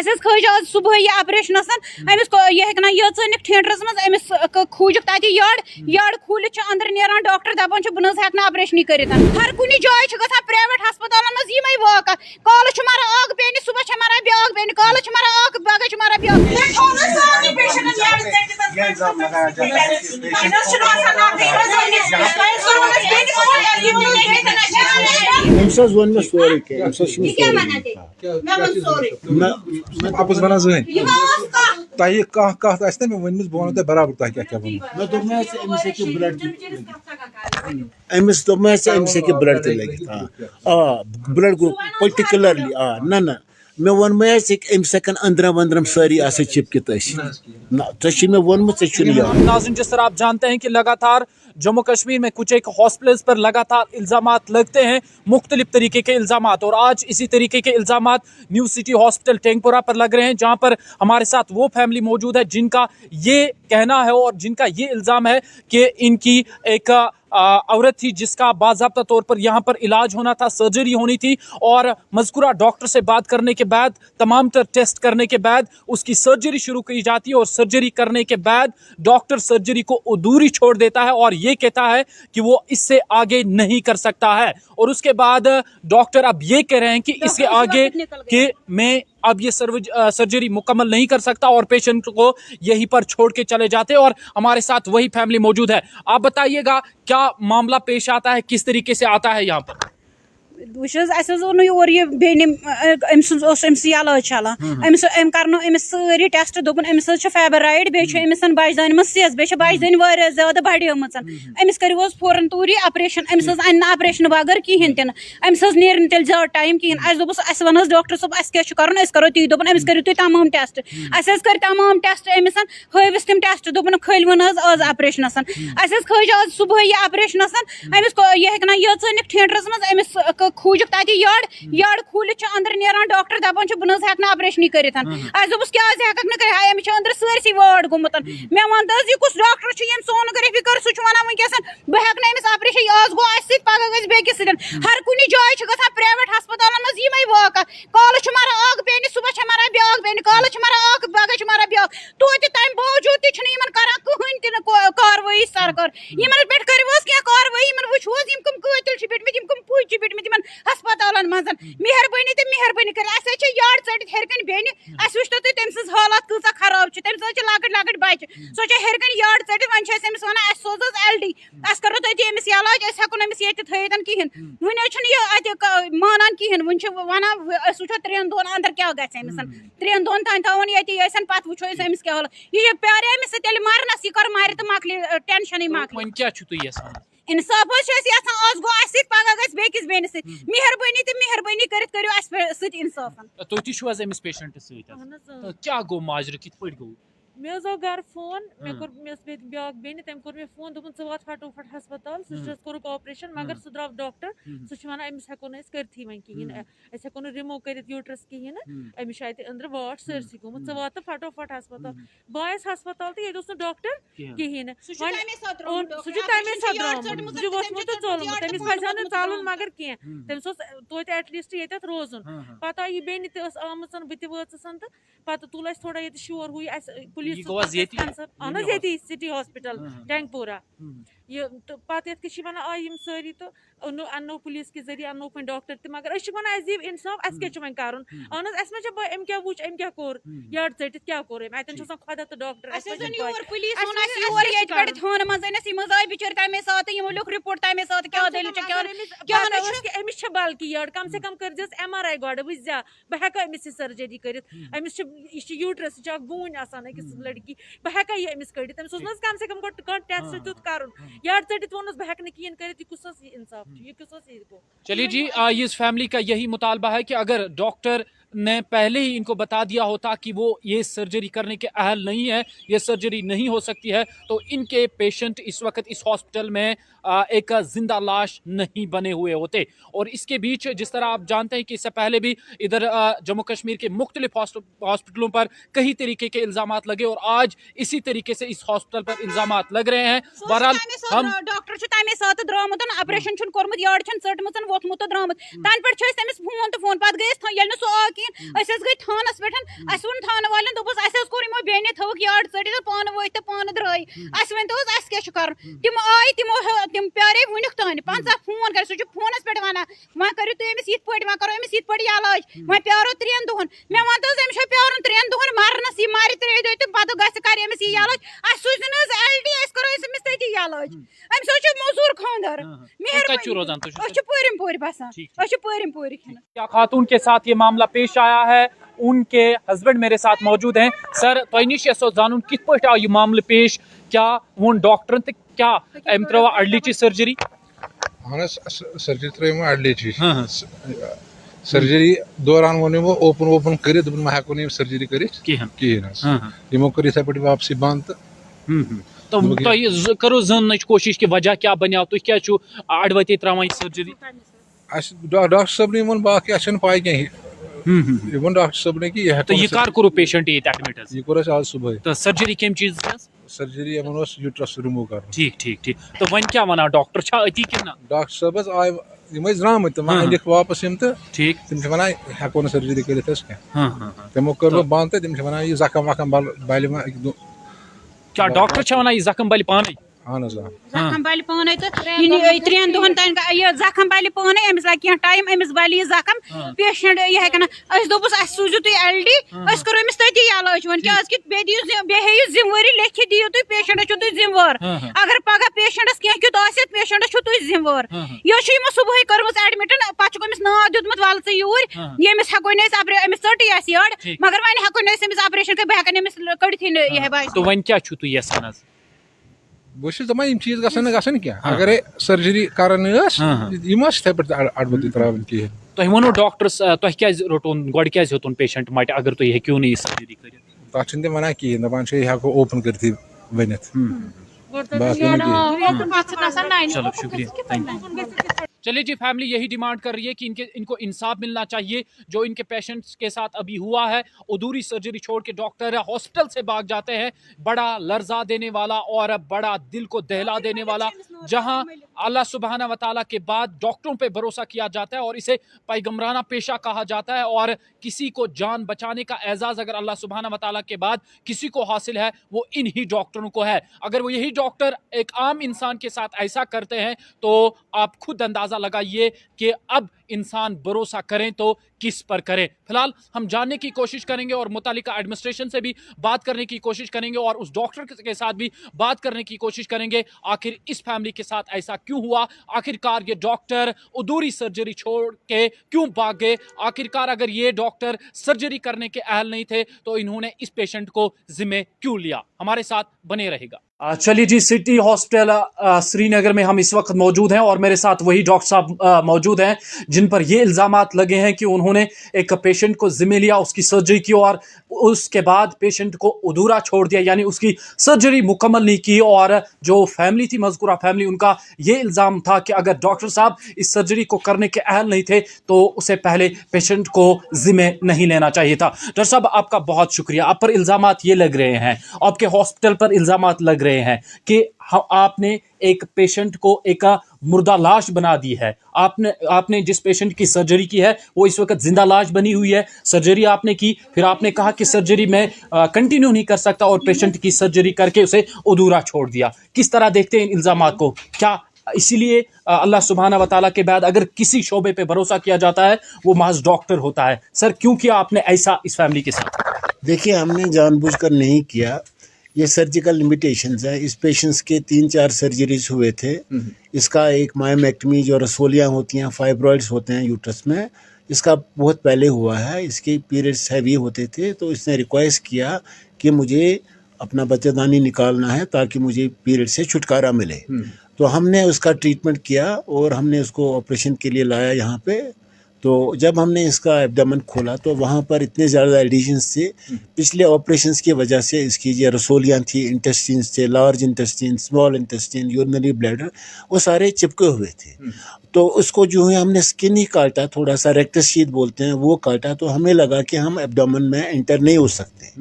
कज आज सुबह यह ऑपरेशन अमिस यह हेकना यह इन थिएटरस मज अमिस खूजक तत यड़ खूल अंदर नीरान डॉक्टर दपान बह हेक ऑपरेशन कर हर कुछ जाए ग प्राइवेट हस्पताल मज ये वाक़ कल मरान अग बेन सुबह मरान ब्या बेन कल मरान अग पगह मरान आपस वन जहन तह कत ना मे वन बह वन बराबर तह क्या अमिस दोप ब्लड लगित ब्लड ग्रुप पर्टिकुलरली ना ना मे वोन अमिस हेकन अंदरम वंदरम सारी चिपकित ना मे वोनमुत नाज़रीन, जिस तरह आप जानते हैं कि लगातार जम्मू कश्मीर में कुछ एक हॉस्पिटल्स पर लगातार इल्ज़ामात लगते हैं, मुख्तलिफ तरीके के इल्ज़ामात, और आज इसी तरीके के इल्ज़ामात न्यू सिटी हॉस्पिटल टेंगपुरा पर लग रहे हैं, जहां पर हमारे साथ वो फैमिली मौजूद है जिनका ये कहना है और जिनका ये इल्ज़ाम है कि इनकी एक औरत थी जिसका बाज़ाब्ता तौर पर यहाँ पर इलाज होना था, सर्जरी होनी थी, और मज़कूरा डॉक्टर से बात करने के बाद, तमाम तर टेस्ट करने के बाद उसकी सर्जरी शुरू की जाती है, और सर्जरी करने के बाद डॉक्टर सर्जरी को अधूरी छोड़ देता है और ये कहता है कि वो इससे आगे नहीं कर सकता है, और उसके बाद डॉक्टर अब ये कह रहे हैं कि इसके आगे कि मैं अब ये सर्जरी मुकम्मल नहीं कर सकता और पेशेंट को यहीं पर छोड़ के चले जाते हैं। और हमारे साथ वही फैमिली मौजूद है। आप बताइएगा क्या मामला पेश आता है, किस तरीके से आता है यहाँ पर? और यह बेन इलाज चलान कर सारी टेस्ट दोपन अमिस फेबराइड बेमिस बजदान मज सेज बजदान वारिया ज्यादा बढ़ेम अमिस करो फौरन तूरी ऑपरेशन अमिस अन ऑपरेशन बगैर कहें तन अमिस नीर तेल ज्यादा टाइम कहें दोपस वन डॉक्टर सोप क्या कर करो ती दोपन अमिस करो तुम तमाम टेस्ट कर तमाम टेस्ट अमिस हविस तम टेस्ट दोपन खलवन आज ऑपरेशन खज आज सुबह यह ऑपरेशन अमिस यह हेकना यह थिएटरस मज अमिस खूजक तत यड़ खूल अंदर नीरान डॉक्टर दपान बह हेक ऑपरेशन कर दोपस क्या हेक कर अमिस अंदर सारसी वार्ड गोमुत मे वन यह कुछ डॉक्टर सोनोग्राफी कर सह वन वनकस बह हेक अमिस ऑपरेशन आज गो अस पगह बेकिस हर कुछ जाए ग प्राइवेट हस्पताल मज ये वाक़ कल मरान अग बेन सुबह मरान ब्या बेन कल मरान अग पगह मरान ब्या तो तम बावजूद कर कहें तन कार्रवाई सरकार पे करो क्या कार्रवाई वो कम कतिल बिटमित कम पुज बिटमित हस्पताल मज मेहरबानी तो मेहरबानी कर याड़ टित हेरकन बेन वो तो तम सज हालात कूचा खराब तम लकट लकट बच सो हेरकन याड़ टित वन अमिस वन सोज LD करो तुम अमिस इलाज हेको अमिस ये थन कहें वन मानान कहें वन वन वो 3 दोन अंदर क्या गमिस 3 दोन तान थवन ये पे वो अमिस क्या हालत यह प्यारे अमिस तेल मरनस यह कर मार तो मकल टेंशन मकल इंसाफ आज गो अस पगह बेकिस बेन मेहरबानी तो मेहरबानी करो इंसाफ तुम पेशेंट क्या गो माजर कित पे गो मे आव गर फोन मे ब्या बेन तम कोर मे फोन दोपन च वात फटोफट हस्पताल कोरुक ऑपरेशन मगर सह द्राव डॉक्टर सह वन अमिस हेको करथी वन कहें अस हेको रिमूव कर यूट्रस कहें अमिस अंदर वाट सरसी गोमुत च वात फटोफट हस्पताल बायस हस्पताल तो ये डॉक्टर कहें सह तमे सा द्रामुत सह वोथमुत तो चोलमुत तमिस पजा न चलुन मगर कह तमिस तोत एटलीस्ट ये रोजुन पत आई बेन आम बह वचसन तो पत तुल थोड़ा ये शोर हुई ये सिटी हॉस्पिटल टेंगपुरा ये तो पे वन आई सारी तो अनो पुलिस के जरिए अनो पे डॉक्टर तो मगर वन अजीब इंसाफ अस क्या कर अम क्या वो अम क्या कोर यार टित क्या कोर अतन खुदा तो डॉक्टर आय बिचार तमे साथ लिख रिपोर्ट तमे साथ क्या अमिस बल्कि यार कम से कम कर MRI गो वजा बह हेक अमिस सर्जरी कर अमिस यूट्रस बून अकिस लड़की बह हेक यह अमिस कड़ तमिस कम से कम टेस्ट तुत कर यार टित वोनस बह हेक कहें कर इंसाफ चलिए जी, इस फैमिली का यही मुतालबा है कि अगर डॉक्टर ने पहले ही इनको बता दिया होता कि वो ये सर्जरी करने के अहल नहीं है, ये सर्जरी नहीं हो सकती है, तो इनके पेशेंट इस वक्त इस हॉस्पिटल में एक जिंदा लाश नहीं बने हुए होते। और इसके बीच जिस तरह आप जानते हैं कि इससे पहले भी इधर जम्मू कश्मीर के मुख्तलिफ हॉस्पिटलों पर कई तरीके के इल्जामात लगे और आज इसी तरीके से इस हॉस्पिटल पर इल्जामात लग रहे हैं। बहरहाल हम डॉक्टर तमे साथ द्रामुत ऑपरेशन कोर्मुत याड़ चटमुत वोथमुत द्रामुत तन पे फोन तो फोन पे गए सह कहीं गई थानस पे वन थाना वाले दोपस कोर यमो बेने थवक यार्ड टी पान वत पान द्राई वन तो क्या कर तम आय तम प्यारे वुनिक तान 50 फोन कर सह फोनस पे वन वह करो तुम अमिस ये वो करो अमिस ये इलाज वह प्यारो 3 दोहन मे वन तो अमिस प्यार 3 दोहन मरनस ये मार 3 दह तो पत कर अमिस ये इलाज सूजन LD करो अमिस तती इलाज अमिस मजूर खानदार मेहरबानी पूरी बसान पूरी क्या खातून के साथ ये मामला पेश आया है, उनके हस्बैंड मेरे साथ मौजूद हैं। सर तुह नश जानन कित पे आव यह मामले पेश, क्या वोन डॉक्टर तो क्या अम त्रो अडलिच सर्जरी? हाँ सर्जरी त्रो अडलिच सर्जरी दौरान वो वो ओपन कर हेको सर्जरी कर यमो कर इथे पे वापसी बंद तो तुह करो जन कोशिश कि वजह क्या बनो, तुह क्या अड़वती त्रावान सर्जरी? डॉक्टर साहब ने बाकी अच्छे पाई कह डॉक्टर साहब ने कि तो ये कर करो पेशेंट ये एडमिट ये कोर आज सुबह तो सर्जरी कम चीज सर्जरी यूट्रस रिमूव कर ठीक तो वन क्या वना डॉक्टर अति कि डॉक्टर साहब आय द्राम लिख वापस तो ठीक तम वन हेको सर्जरी कर तमो कर बंद तो तम वन यह जख्म वखम बल क्या डॉक्टर वन यह जख्म बल पान? जख्म बल पान तो 3 दोहन तन जख्म बल पान अमिस लग कह टाइम अमिस बल यह जख्म पेशेंट यह दोपस सूजो तुम LD करो अमिस तती इलाज वन क्या बेहू जिम्मेवारी लिखित दियो तुम पेशेंट तुम जिम्मेवार अगर पगह पेशेंटस कह क्युत आसि पेशेंटस तुम जिम्मेवार यह सुबह कर्म एडमिट पे अमिस नाव दितमुत वल च यूर यमिस हेको अमिस टी यड़ मगर वन हेको अमिस ऑपरेशन कर बह अमिस कड़थी यह बात तो वन क्या यसान बस दपान चीज गसन क्या अगर सर्जरी करान पे अड़बती त्रावन कहें तुह वो डॉक्टर्स तुह क्या रोटन गो क्या हेतुन पेशेंट मट अगर तुम हेक्यू नहीं सर्जरी कर तथ वन कहें दपान हेको ओपन कर वन चलो शुक्रिया। चलिए जी, फैमिली यही डिमांड कर रही है कि इनको इंसाफ मिलना चाहिए। जो इनके पेशेंट्स के साथ अभी हुआ है, अधूरी सर्जरी छोड़ के डॉक्टर हॉस्पिटल से भाग जाते हैं। बड़ा लर्जा देने वाला और बड़ा दिल को दहला देने वाला, जहां अल्लाह सुब्हाना व तआला के बाद डॉक्टरों पे भरोसा किया जाता है और इसे पैगम्बराना पेशा कहा जाता है। और किसी को जान बचाने का एजाज़ अगर अल्लाह सुब्हाना व तआला के बाद किसी को हासिल है, वो इन ही डॉक्टरों को है। अगर वो यही डॉक्टर एक आम इंसान के साथ ऐसा करते हैं तो आप खुद अंदाजा लगाइए कि अब इंसान भरोसा करें तो किस पर करें। फिलहाल हम जानने की कोशिश करेंगे और मुतालिका एडमिनिस्ट्रेशन से भी बात करने की कोशिश करेंगे और उस डॉक्टर के साथ भी बात करने की कोशिश करेंगे, आखिर इस फैमिली के साथ ऐसा क्यों हुआ। आखिरकार ये डॉक्टर अधूरी सर्जरी छोड़ के क्यों भाग गए। आखिरकार अगर ये डॉक्टर सर्जरी करने के अहल नहीं थे तो इन्होंने इस पेशेंट को जिम्मे क्यों लिया। हमारे साथ बने रहेगा। चलिए जी, सिटी हॉस्पिटल श्रीनगर में हम इस वक्त मौजूद हैं और मेरे साथ वही डॉक्टर साहब मौजूद हैं जिन पर ये इल्जामात लगे हैं कि उन्होंने एक पेशेंट को जिम्मे लिया, उसकी सर्जरी की और उसके बाद पेशेंट को अधूरा छोड़ दिया, यानी उसकी सर्जरी मुकम्मल नहीं की। और जो फैमिली थी, मज़कूरा फैमिली, उनका ये इल्ज़ाम था कि अगर डॉक्टर साहब इस सर्जरी को करने के अहल नहीं थे तो उसे पहले पेशेंट को जिम्मे नहीं लेना चाहिए था। डॉक्टर साहब, आपका बहुत शुक्रिया। आप पर इल्ज़ामात ये लग रहे हैं, आपके हॉस्पिटल पर इल्ज़ामात लग रहे हैं कि आपने एक पेशेंट को एक मुर्दा लाश बना दी है। आपने जिस पेशेंट की सर्जरी की है वो इस वक्त जिंदा लाश बनी हुई है। सर्जरी आपने की, फिर आपने कहा कि सर्जरी में कंटिन्यू नहीं कर सकता और पेशेंट की सर्जरी करके उसे अधूरा छोड़ दिया। किस तरह देखते हैं इन इल्जामात को? क्या इसीलिए अल्लाह सुब्हाना व तआला के बाद अगर किसी शोबे पे भरोसा किया जाता है वो महज डॉक्टर होता है? सर, क्यों किया आपने ऐसा इस फैमिली के साथ? देखिए, हमने जानबूझकर नहीं किया, ये सर्जिकल लिमिटेशंस है। इस पेशेंट्स के 3-4 सर्जरीज हुए थे। इसका एक मायोमेक्टमी, जो रसोलियाँ होती हैं, फाइब्रॉइड्स होते हैं यूट्रस में, इसका बहुत पहले हुआ है। इसके पीरियड्स हैवी होते थे तो इसने रिक्वेस्ट किया कि मुझे अपना बच्चेदानी निकालना है ताकि मुझे पीरियड से छुटकारा मिले। तो हमने उसका ट्रीटमेंट किया और हमने उसको ऑपरेशन के लिए लाया यहाँ पे। तो जब हमने इसका एब्डोमेन खोला तो वहाँ पर इतने ज़्यादा एडिशंस थे पिछले ऑपरेशंस की वजह से। इसकी जो रसोलियाँ थी, इंटेस्टिन्स थे, large intestine, small intestine, urinary bladder, वो सारे चिपके हुए थे। तो उसको जो है हमने स्किन ही काटा, थोड़ा सा रेक्टस शीथ बोलते हैं, वो काटा। तो हमें लगा कि हम एब्डोमेन में एंटर नहीं हो सकते।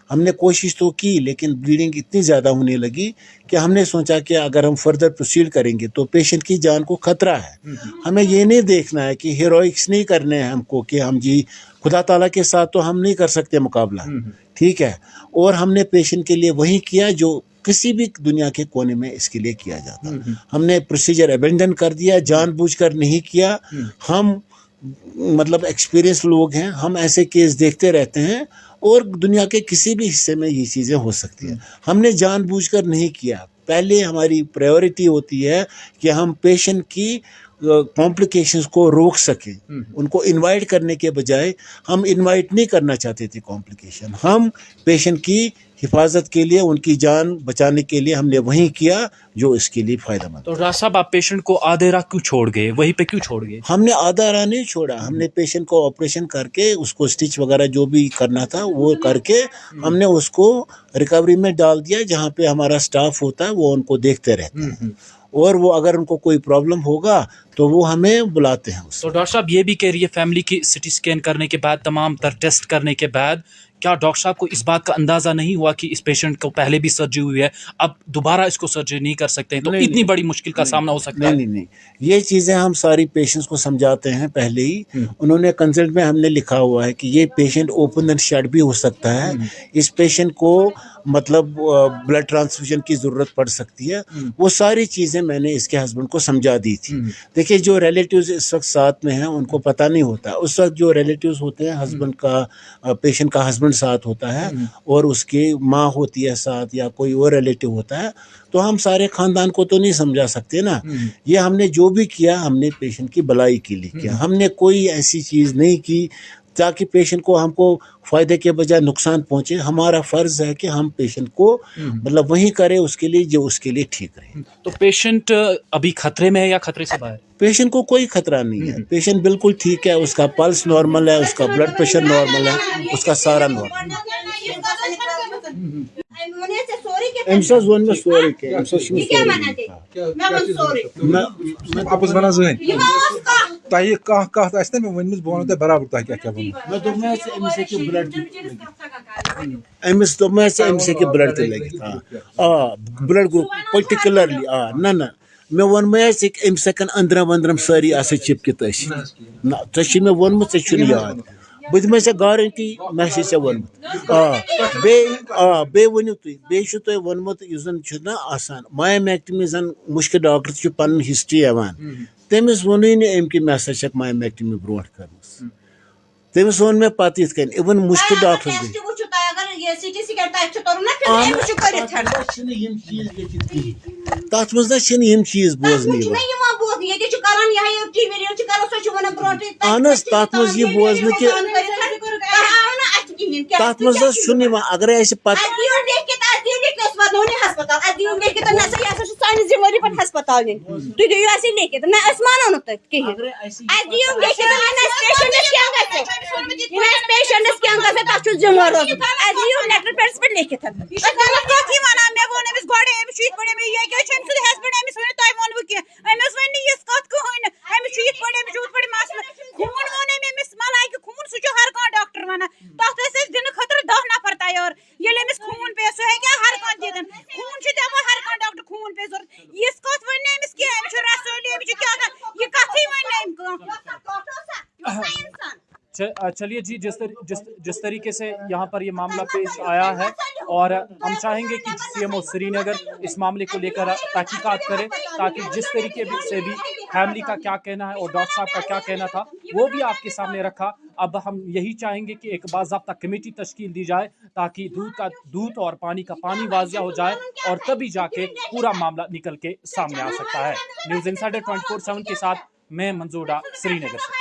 हमने कोशिश तो की, लेकिन ब्लीडिंग इतनी ज़्यादा होने लगी कि हमने सोचा कि अगर हम फर्दर प्रोसीड करेंगे तो पेशेंट की जान को खतरा है। हमें ये नहीं देखना है कि हीरोइक्स नहीं करने हैं हमको कि हम जी खुदा ताला के साथ तो हम नहीं कर सकते मुकाबला, ठीक है। और हमने पेशेंट के लिए वही किया जो किसी भी दुनिया के कोने में इसके लिए किया जाता। हमने प्रोसीजर अबेंडन कर दिया, जानबूझकर नहीं किया। हम मतलब एक्सपीरियंस लोग हैं, हम ऐसे केस देखते रहते हैं और दुनिया के किसी भी हिस्से में ये चीज़ें हो सकती हैं। हमने जानबूझकर नहीं किया। पहले हमारी प्रायोरिटी होती है कि हम पेशेंट की कॉम्प्लिकेशंस को रोक सकें। उनको इनवाइट करने के बजाय हम इनवाइट नहीं करना चाहते थे कॉम्प्लिकेशन। हम पेशेंट की हिफाजत के लिए, उनकी जान बचाने के लिए हमने वही किया जो इसके लिए फ़ायदेमंद। तो डॉक्टर साहब, आप पेशेंट को आधे रात क्यों छोड़ गए, वहीं पे क्यों छोड़ गए? हमने आधा रात नहीं छोड़ा, हमने पेशेंट को ऑपरेशन करके उसको स्टिच वगैरह जो भी करना था वो करके हमने उसको रिकवरी में डाल दिया, जहाँ पे हमारा स्टाफ होता है वो उनको देखते रहते हैं। और वो अगर उनको कोई प्रॉब्लम होगा तो वो हमें बुलाते हैं। तो डॉक्टर साहब ये भी कह रही है फैमिली की सिटी स्कैन करने के बाद, तमाम तर टेस्ट करने के बाद, क्या डॉक्टर साहब को इस बात का अंदाजा नहीं हुआ कि इस पेशेंट को पहले भी सर्जरी हुई है, अब दोबारा इसको सर्जरी नहीं कर सकते हैं, तो इतनी बड़ी मुश्किल का सामना हो सकता है? नहीं, ये चीज़ें हम सारी पेशेंट्स को समझाते हैं पहले ही। उन्होंने कंसल्ट में हमने लिखा हुआ है कि ये पेशेंट ओपन एंड शट भी हो सकता है, इस पेशेंट को मतलब ब्लड ट्रांसफ्यूजन की ज़रूरत पड़ सकती है। वो सारी चीज़ें मैंने इसके हस्बैंड को समझा दी थी। देखिए, जो रिलेटिव्स इस वक्त साथ में हैं उनको पता नहीं होता। उस वक्त जो रिलेटिव्स होते हैं, हस्बैंड का पेशेंट का हस्बैंड साथ होता है और उसकी माँ होती है साथ, या कोई और रिलेटिव होता है, तो हम सारे ख़ानदान को तो नहीं समझा सकते ना। ये हमने जो भी किया हमने पेशेंट की भलाई के लिए किया। हमने कोई ऐसी चीज़ नहीं की ताकि पेशेंट को हमको फ़ायदे के बजाय नुकसान पहुँचे। हमारा फ़र्ज़ है कि हम पेशेंट को मतलब वही करें उसके लिए जो उसके लिए ठीक रहे। तो पेशेंट अभी खतरे में है या खतरे से बाहर? पेशेंट को कोई खतरा नहीं है, पेशेंट बिल्कुल ठीक है, उसका पल्स नॉर्मल है, उसका ब्लड प्रेशर नॉर्मल है, उसका सारा नॉर्मल है। आपस वनान जहन तह कह कत आस ना मे वन बह वो बराबर तह क्या वो अमिस दोप ब्लड ते लगित ब्लड ग्रुप पर्टिकुलरली ना मे वोन अमिस हेकन अंदरम वंदरम सारी चिपकित ना ऐ मे वोनमुत ऐ याद बह दिमे गारंटी मे वोनमुत बे वनु तुह वोनमुत ना आसान मायोमेक्टमी जन मुश्किल डॉक्टर पन हिस्ट्री तमिस वोन अमि मे हसा मायोमेक्टमी ब्रो कर तमिस वोन मे पत इवन मुश्किल डॉक्टर तथ मज चीज बोजन अहन तथ मज यह बोजन कि तथ मज अगर जिम्मेवारी पे हस्पताल तुम दियो लिखित ना मानो नुक कहें पेशेंटस क्या तथ जिम्मेवार रोज लेटर पेड पे लिखित चलिए जी, जिस तरीके से यहाँ पर ये मामला पेश आया है, और हम चाहेंगे कि सीएमओ श्रीनगर इस मामले को लेकर तहकीकात करे, ताकि जिस तरीके से भी फैमिली का क्या कहना है और डॉक्टर साहब का क्या कहना था वो भी आपके सामने रखा। अब हम यही चाहेंगे कि एक बाज़ाब्ता कमेटी तश्कील दी जाए ताकि दूध का दूध और पानी का पानी वाजिया हो जाए, और तभी जाके पूरा मामला निकल के सामने आ सकता है। न्यूज़ इनसाइडर 24/7 के साथ मैं मंजूर श्रीनगर से।